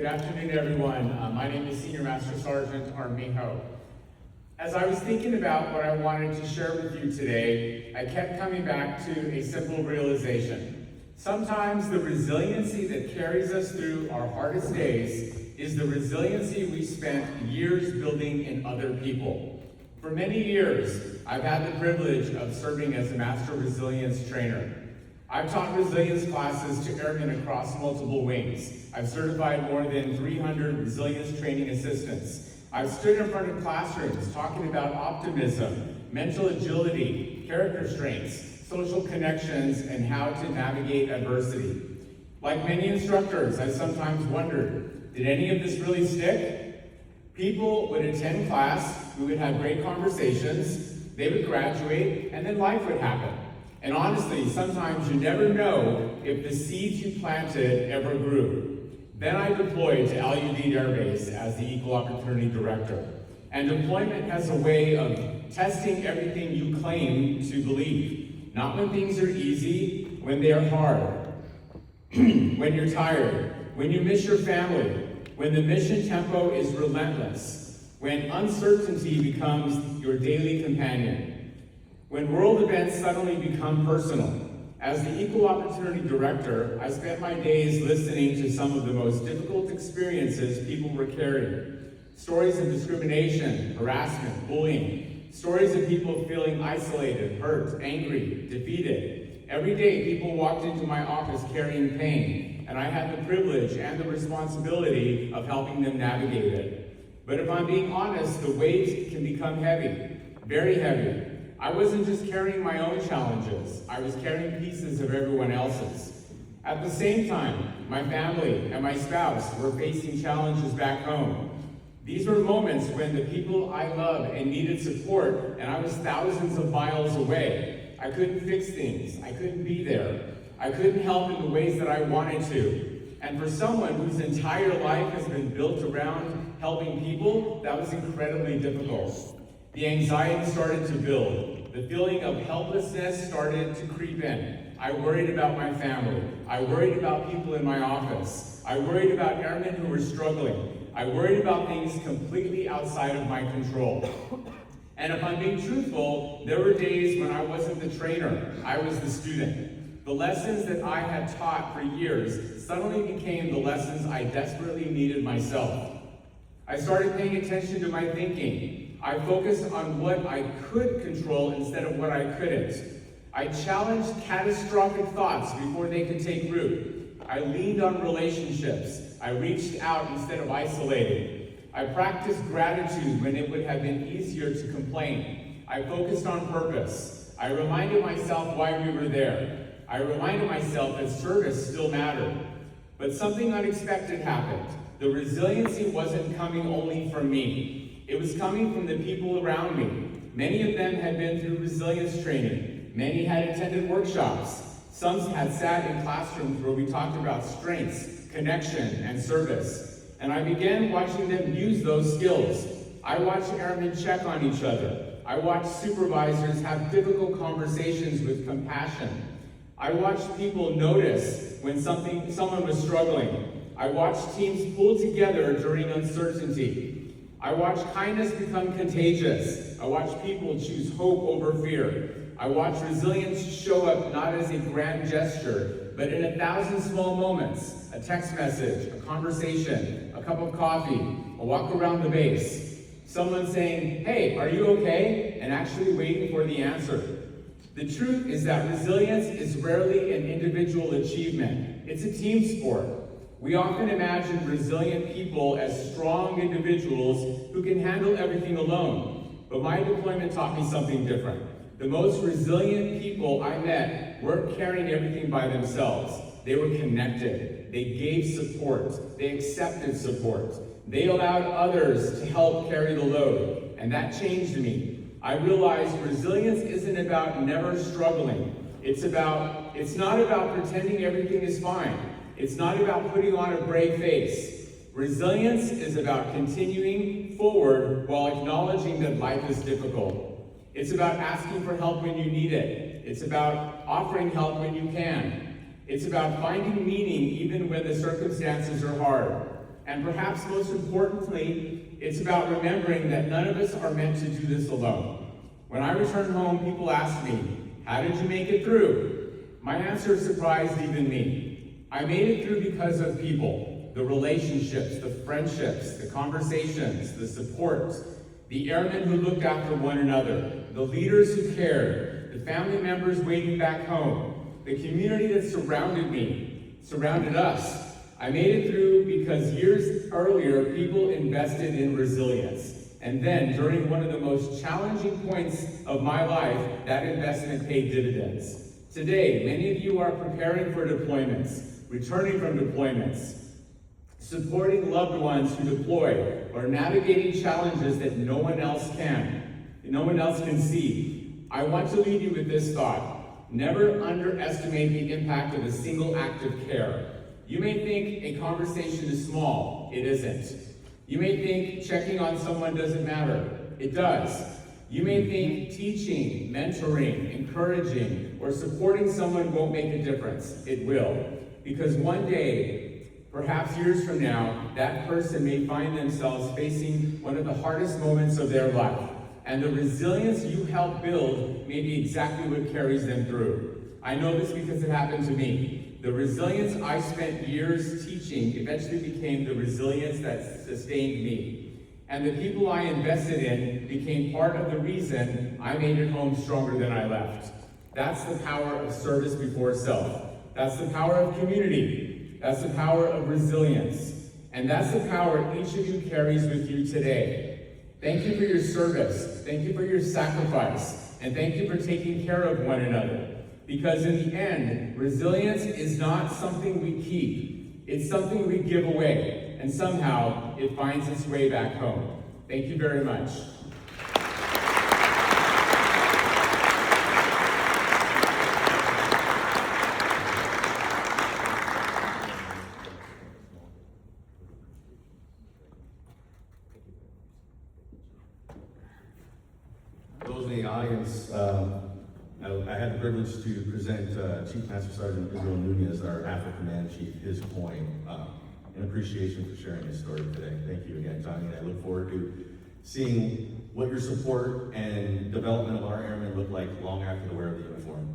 afternoon, everyone. My name is Senior Master Sergeant Armijo. As I was thinking about what I wanted to share with you today, I kept coming back to a simple realization. Sometimes the resiliency that carries us through our hardest days is the resiliency we spent years building in other people. For many years, I've had the privilege of serving as a Master Resilience Trainer. I've taught resilience classes to airmen across multiple wings. I've certified more than 300 resilience training assistants. I've stood in front of classrooms talking about optimism, mental agility, character strengths, social connections, and how to navigate adversity. Like many instructors, I sometimes wondered, did any of this really stick? People would attend class, we would have great conversations, they would graduate, and then life would happen. And honestly, sometimes you never know if the seeds you planted ever grew. Then I deployed to LUD Air Base as the Equal Opportunity Director. And deployment has a way of testing everything you claim to believe. Not when things are easy, when they are hard, when you're tired, when you miss your family, when the mission tempo is relentless, when uncertainty becomes your daily companion. When world events suddenly become personal. As the Equal Opportunity Director, I spent my days listening to some of the most difficult experiences people were carrying. Stories of discrimination, harassment, bullying. Stories of people feeling isolated, hurt, angry, defeated. Every day, people walked into my office carrying pain, and I had the privilege and the responsibility of helping them navigate it. But if I'm being honest, the weight can become heavy, very heavy. I wasn't just carrying my own challenges, I was carrying pieces of everyone else's. At the same time, my family and my spouse were facing challenges back home. These were moments when the people I loved and needed support, and I was thousands of miles away. I couldn't fix things, I couldn't be there. I couldn't help in the ways that I wanted to. And for someone whose entire life has been built around helping people, that was incredibly difficult. The anxiety started to build. The feeling of helplessness started to creep in. I worried about my family. I worried about people in my office. I worried about airmen who were struggling. I worried about things completely outside of my control. And if I'm being truthful, there were days when I wasn't the trainer, I was the student. The lessons that I had taught for years suddenly became the lessons I desperately needed myself. I started paying attention to my thinking. I focused on what I could control instead of what I couldn't. I challenged catastrophic thoughts before they could take root. I leaned on relationships. I reached out instead of isolating. I practiced gratitude when it would have been easier to complain. I focused on purpose. I reminded myself why we were there. I reminded myself that service still mattered. But something unexpected happened. The resiliency wasn't coming only from me. It was coming from the people around me. Many of them had been through resilience training. Many had attended workshops. Some had sat in classrooms where we talked about strengths, connection, and service. And I began watching them use those skills. I watched airmen check on each other. I watched supervisors have difficult conversations with compassion. I watched people notice when someone was struggling. I watched teams pull together during uncertainty. I watched kindness become contagious. I watched people choose hope over fear. I watched resilience show up not as a grand gesture, but in 1,000 small moments. A text message, a conversation, a cup of coffee, a walk around the base. Someone saying, "Hey, are you okay?" and actually waiting for the answer. The truth is that resilience is rarely an individual achievement. It's a team sport. We often imagine resilient people as strong individuals who can handle everything alone. But my deployment taught me something different. The most resilient people I met weren't carrying everything by themselves. They were connected. They gave support. They accepted support. They allowed others to help carry the load. And that changed me. I realized resilience isn't about never struggling. It's not about pretending everything is fine. It's not about putting on a brave face. Resilience is about continuing forward while acknowledging that life is difficult. It's about asking for help when you need it. It's about offering help when you can. It's about finding meaning even when the circumstances are hard. And perhaps most importantly, it's about remembering that none of us are meant to do this alone. When I return home, people ask me, how did you make it through? My answer surprised even me. I made it through because of people, the relationships, the friendships, the conversations, the support, the airmen who looked after one another, the leaders who cared, the family members waiting back home, the community that surrounded us. I made it through because years earlier, people invested in resilience. And then, during one of the most challenging points of my life, that investment paid dividends. Today, many of you are preparing for deployments, returning from deployments, supporting loved ones who deploy, or navigating challenges that no one else can see. I want to leave you with this thought. Never underestimate the impact of a single act of care. You may think a conversation is small. It isn't. You may think checking on someone doesn't matter. It does. You may think teaching, mentoring, encouraging, or supporting someone won't make a difference. It will. Because one day, perhaps years from now, that person may find themselves facing one of the hardest moments of their life. And the resilience you help build may be exactly what carries them through. I know this because it happened to me. The resilience I spent years teaching eventually became the resilience that sustained me. And the people I invested in became part of the reason I made it home stronger than I left. That's the power of service before self. That's the power of community. That's the power of resilience. And that's the power each of you carries with you today. Thank you for your service. Thank you for your sacrifice. And thank you for taking care of one another. Because in the end, resilience is not something we keep. It's something we give away. And somehow, it finds its way back home. Thank you very much. Those in the audience, I had the privilege to present Chief Master Sergeant Israel Nunez, our African Command Chief, his coin, in appreciation for sharing his story today. Thank you again, Johnny, and I look forward to seeing what your support and development of our airmen look like long after the wear of the uniform.